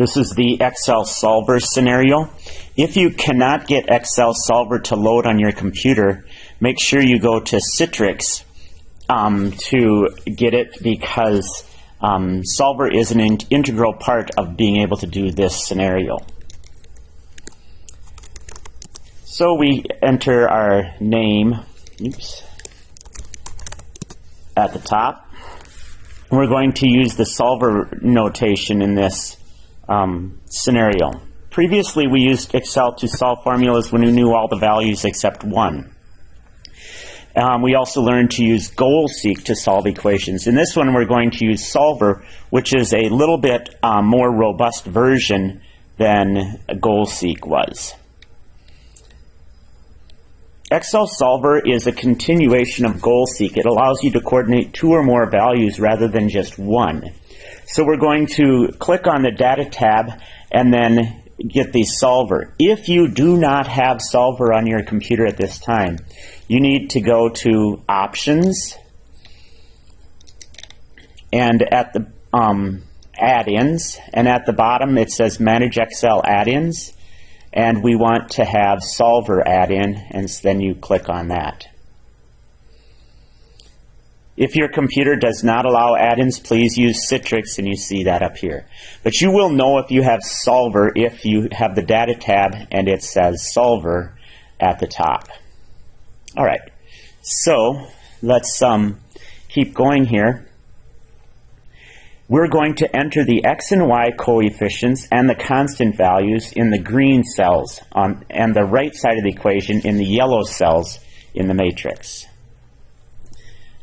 This is the Excel Solver scenario. If you cannot get Excel Solver to load on your computer, make sure you go to Citrix to get it, because Solver is an integral part of being able to do this scenario. So we enter our name at the top. We're going to use the Solver notation in this scenario. Previously, we used Excel to solve formulas when we knew all the values except one. We also learned to use GoalSeek to solve equations. In this one, we're going to use Solver, which is a little bit more robust version than GoalSeek was. Excel Solver is a continuation of GoalSeek. It allows you to coordinate two or more values rather than just one. So we're going to click on the Data tab and then get the Solver. If you do not have Solver on your computer at this time, you need to go to Options, and at the Add-ins, and at the bottom it says Manage Excel Add-ins, and we want to have Solver add-in, and then you click on that. If your computer does not allow add-ins, please use Citrix, and you see that up here. But you will know if you have Solver if you have the Data tab and it says Solver at the top. All right, so let's keep going here. We're going to enter the X and Y coefficients and the constant values in the green cells and the right side of the equation in the yellow cells in the matrix.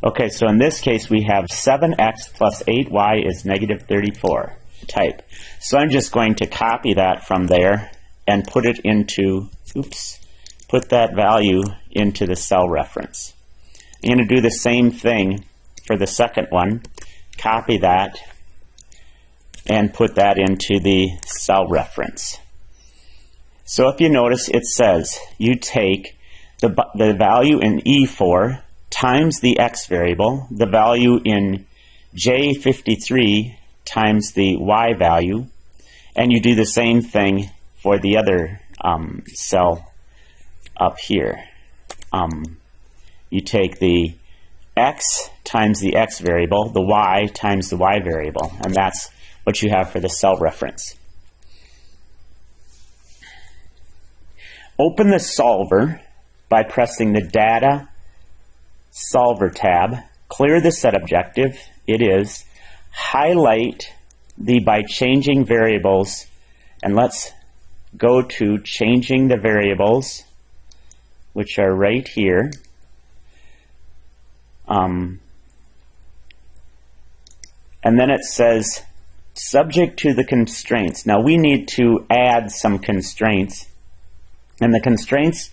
Okay, so in this case we have 7x plus 8y is negative 34 type. So I'm just going to copy that from there and put it into, put that value into the cell reference. I'm going to do the same thing for the second one. Copy that and put that into the cell reference. So if you notice, it says you take the value in E4 times the X variable, the value in J53 times the Y value, and you do the same thing for the other cell up here. You take the X times the X variable, the Y times the Y variable, and that's what you have for the cell reference. Open the Solver by pressing the Data Solver tab, clear the set objective, it is, highlight the by changing variables, and let's go to changing the variables, which are right here. And then it says subject to the constraints. Now we need to add some constraints, and the constraints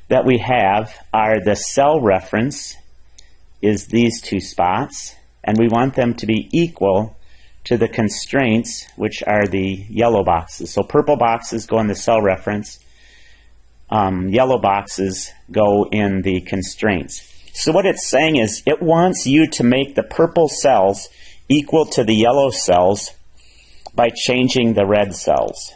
that we have are the cell reference is these two spots, and we want them to be equal to the constraints, which are the yellow boxes. So purple boxes go in the cell reference, yellow boxes go in the constraints. So what it's saying is it wants you to make the purple cells equal to the yellow cells by changing the red cells.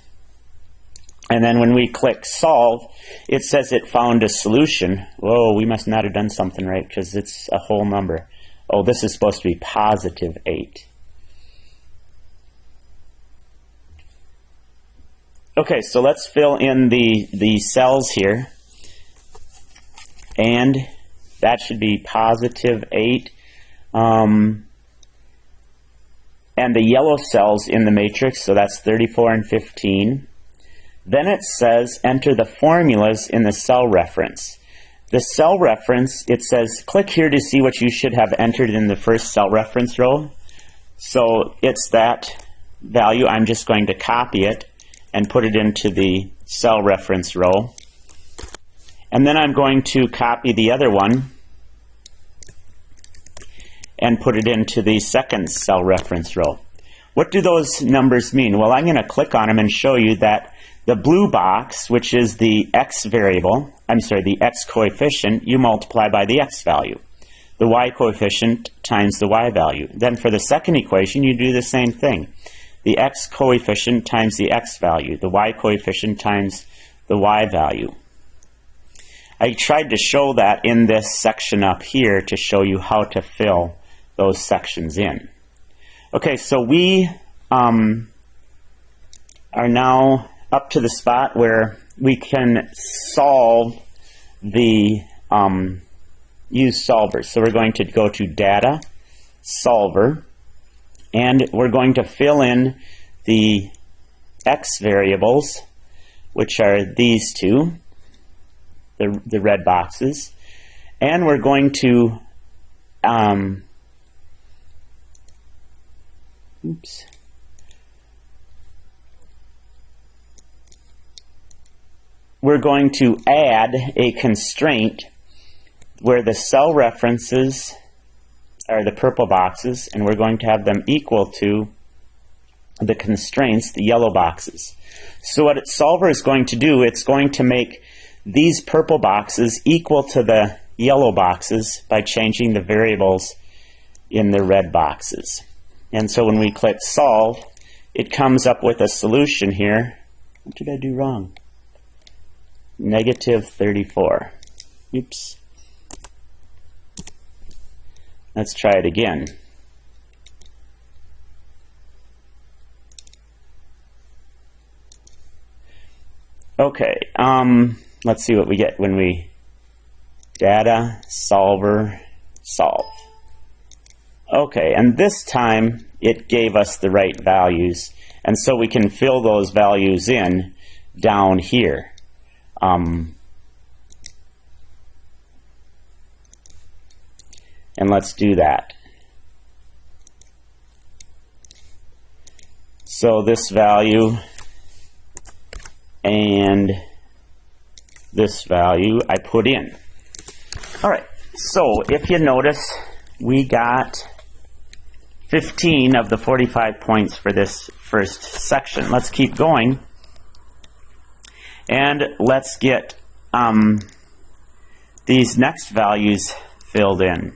And then when we click Solve, it says it found a solution. Whoa, we must not have done something right because it's a whole number. Oh, this is supposed to be positive 8. Okay, so let's fill in the cells here. And that should be positive 8. And the yellow cells in the matrix, so that's 34 and 15. Then it says enter the formulas in the cell reference. The cell reference, it says click here to see what you should have entered in the first cell reference row. So it's that value. I'm just going to copy it and put it into the cell reference row. And then I'm going to copy the other one and put it into the second cell reference row. What do those numbers mean? Well, I'm going to click on them and show you that the blue box, which is the X variable, the X coefficient, you multiply by the X value. The Y coefficient times the Y value. Then for the second equation, you do the same thing. the x coefficient times the x value, the y coefficient times the y value. I tried to show that in this section up here to show you how to fill those sections in. Okay, so we are now up to the spot where we can solve the use solvers. So we're going to go to Data, Solver, and we're going to fill in the x variables, which are these two, the red boxes, and we're going to we're going to add a constraint where the cell references are the purple boxes, and we're going to have them equal to the constraints, the yellow boxes. So what Solver is going to do, it's going to make these purple boxes equal to the yellow boxes by changing the variables in the red boxes. And so when we click Solve, it comes up with a solution here. What did I do wrong? Negative 34. Oops. Let's try it again. Okay, let's see what we get when we Data, Solver, Solve. Okay, and this time it gave us the right values, and so we can fill those values in down here. And let's do that. So this value and this value I put in. All right, so if you notice, we got 15 of the 45 points for this first section. Let's keep going, and let's get these next values filled in.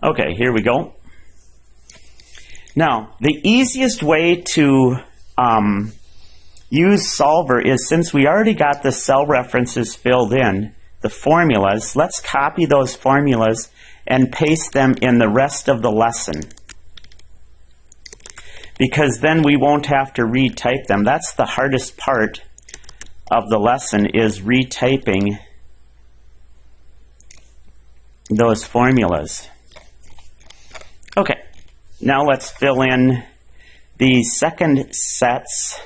Okay, here we go. Now, the easiest way to use Solver is, since we already got the cell references filled in, the formulas, let's copy those formulas and paste them in the rest of the lesson, because then we won't have to retype them. That's the hardest part of the lesson, is retyping those formulas. Okay, now let's fill in the second set's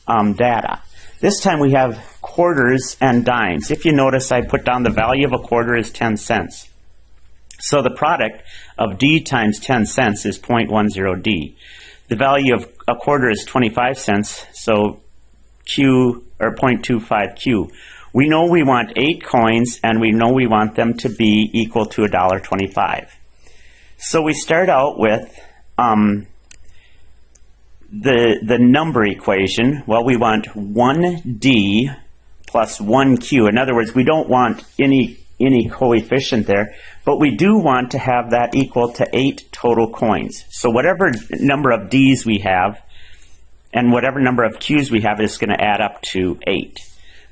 data. This time we have quarters and dimes. If you notice, I put down the value of a quarter is 10 cents. So the product of D times 10 cents is 0.10D. The value of a quarter is 25 cents, so Q, or 0.25Q. We know we want 8 coins, and we know we want them to be equal to $1.25. So we start out with the number equation. Well, we want 1D plus 1Q. In other words, we don't want any coefficient there, but we do want to have that equal to 8 total coins. So whatever number of D's we have and whatever number of Q's we have is going to add up to 8.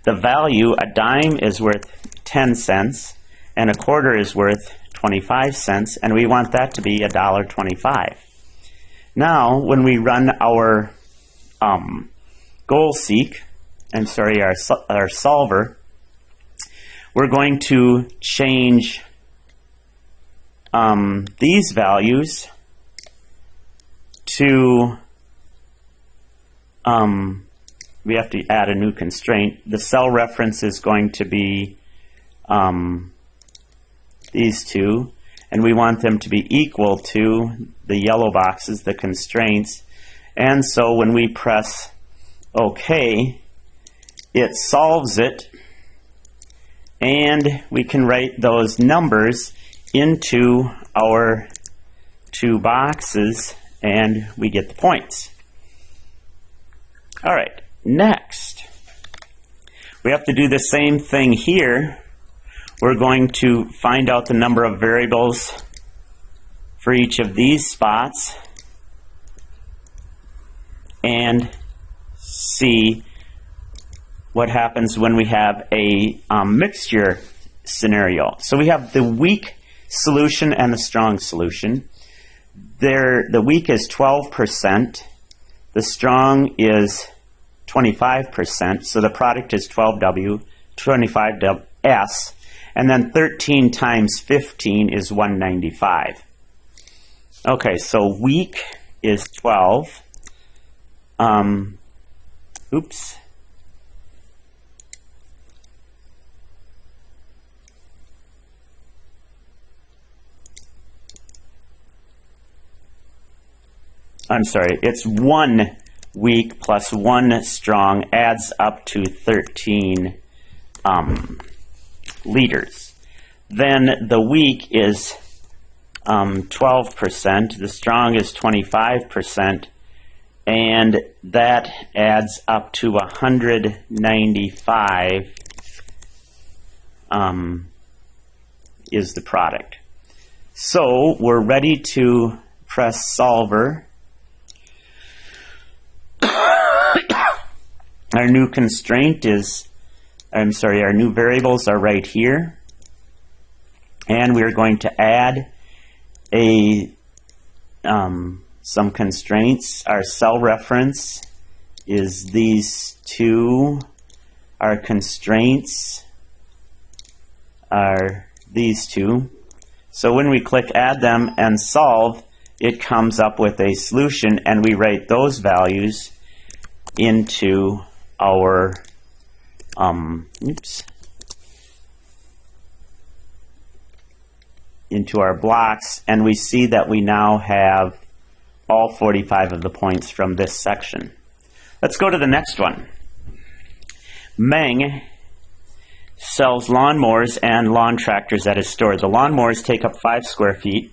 The value, a dime is worth 10 cents and a quarter is worth 25 cents, and we want that to be $1.25. Now, when we run our our solver, we're going to change these values to, we have to add a new constraint. The cell reference is going to be these two, and we want them to be equal to the yellow boxes, the constraints. And so when we press OK, it solves it, and we can write those numbers into our two boxes, and we get the points. All right, next, we have to do the same thing here, we're going to find out the number of variables for each of these spots and see what happens when we have a mixture scenario. So we have the weak solution and the strong solution. The weak is 12%, the strong is 25%, so the product is 12W, 25S, and then 13 times 15 is 195. Okay, so weak is 12. Oops. I'm sorry, it's 1 weak plus 1 strong adds up to 13 liters. Then the weak is 12%, the strong is 25%, and that adds up to 195 is the product. So we're ready to press solver. Our new constraint is, our new variables are right here. And we're going to add some constraints. Our cell reference is these two. Our constraints are these two. So when we click add them and solve, it comes up with a solution, and we write those values into our into our blocks, and we see that we now have all 45 of the points from this section. Let's go to the next one. Meng sells lawnmowers and lawn tractors at his store. The lawnmowers take up 5 square feet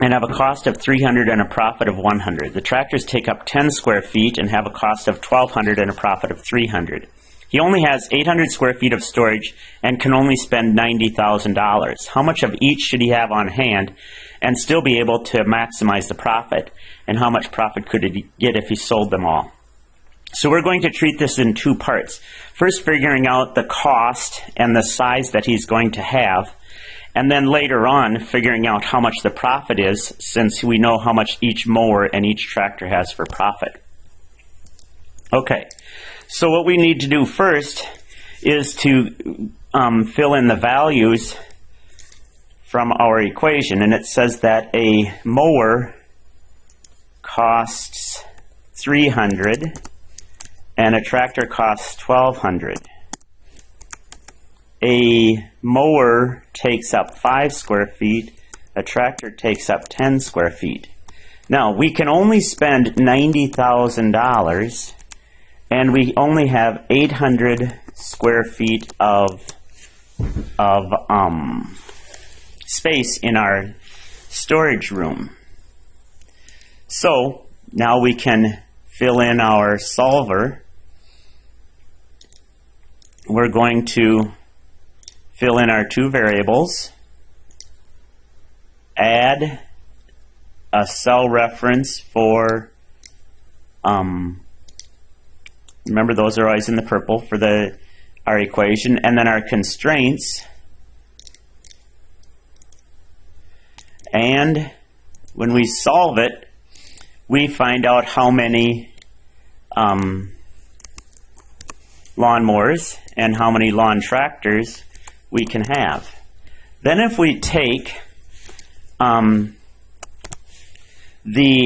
and have a cost of $300 and a profit of $100. The tractors take up 10 square feet and have a cost of $1,200 and a profit of $300. He only has 800 square feet of storage and can only spend $90,000. How much of each should he have on hand and still be able to maximize the profit? And how much profit could he get if he sold them all? So we're going to treat this in 2 parts. First, figuring out the cost and the size that he's going to have, and then later on figuring out how much the profit is, since we know how much each mower and each tractor has for profit. Okay, so what we need to do first is to fill in the values from our equation, and it says that a mower costs $300 and a tractor costs $1,200. A mower takes up 5 square feet, a tractor takes up 10 square feet. Now, we can only spend $90,000, and we only have 800 square feet of space in our storage room. So, now we can fill in our solver. We're going to fill in our 2 variables, add a cell reference for, remember those are always in the purple for our equation, and then our constraints, and when we solve it, we find out how many lawnmowers and how many lawn tractors we can have. Then if we take the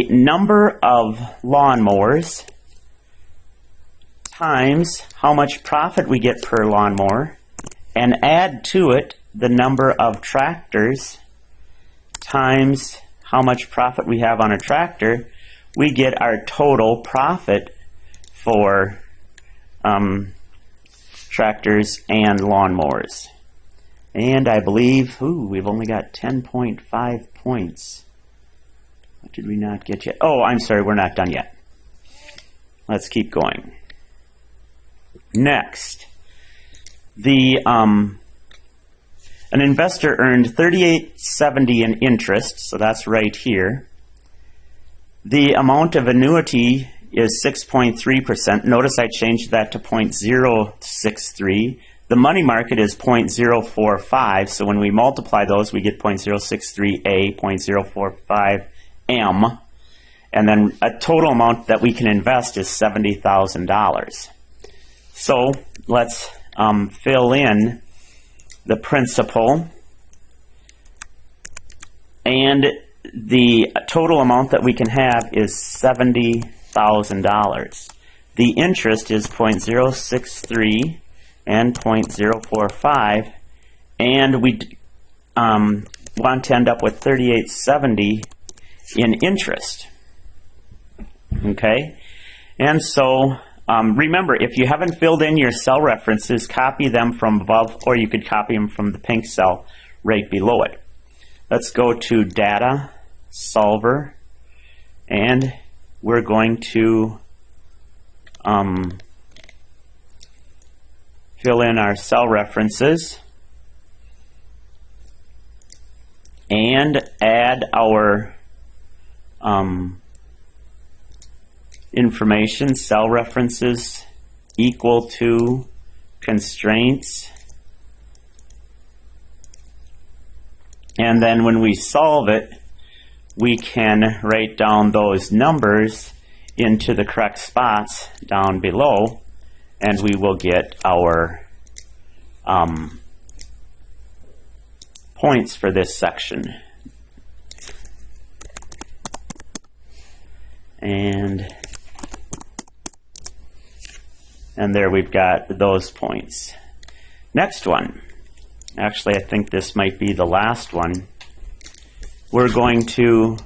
number of lawnmowers times how much profit we get per lawnmower and add to it the number of tractors times how much profit we have on a tractor, we get our total profit for tractors and lawnmowers. And I believe, we've only got 10.5 points. What did we not get yet? Oh, I'm sorry, we're not done yet. Let's keep going. Next, an investor earned $38.70 in interest, so that's right here. The amount of annuity is 6.3%. Notice I changed that to 0.063. The money market is 0.045, so when we multiply those, we get 0.063A, 0.045M, and then a total amount that we can invest is $70,000. So let's fill in the principal, and the total amount that we can have is $70,000. The interest is 0.063 and 0.045, and we want to end up with $38.70 in interest. Okay, and so remember, if you haven't filled in your cell references, copy them from above, or you could copy them from the pink cell right below it. Let's go to Data, Solver, and we're going to fill in our cell references and add our information. Cell references equal to constraints, and then when we solve it, we can write down those numbers into the correct spots down below, and we will get our points for this section. And there we've got those points. Next one. Actually, I think this might be the last one. We're going to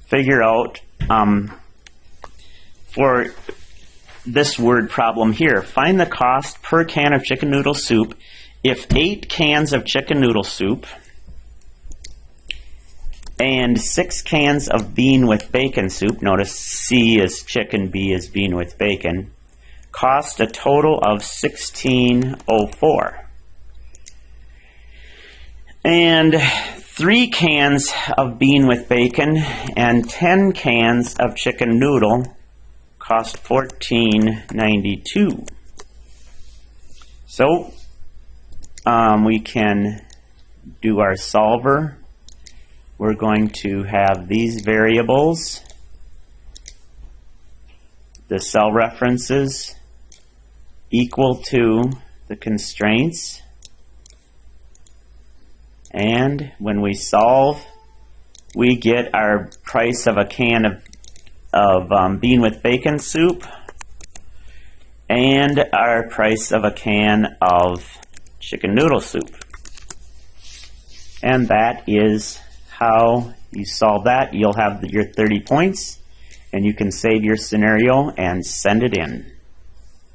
figure out for this word problem here, find the cost per can of chicken noodle soup if 8 cans of chicken noodle soup and 6 cans of bean with bacon soup, notice C is chicken, B is bean with bacon, cost a total of $16.04. And 3 cans of bean with bacon and 10 cans of chicken noodle cost $14.92. So we can do our solver. We're going to have these variables, the cell references equal to the constraints, and when we solve, we get our price of a can of bean with bacon soup and our price of a can of chicken noodle soup. And that is how you solve that. You'll have your 30 points, and you can save your scenario and send it in.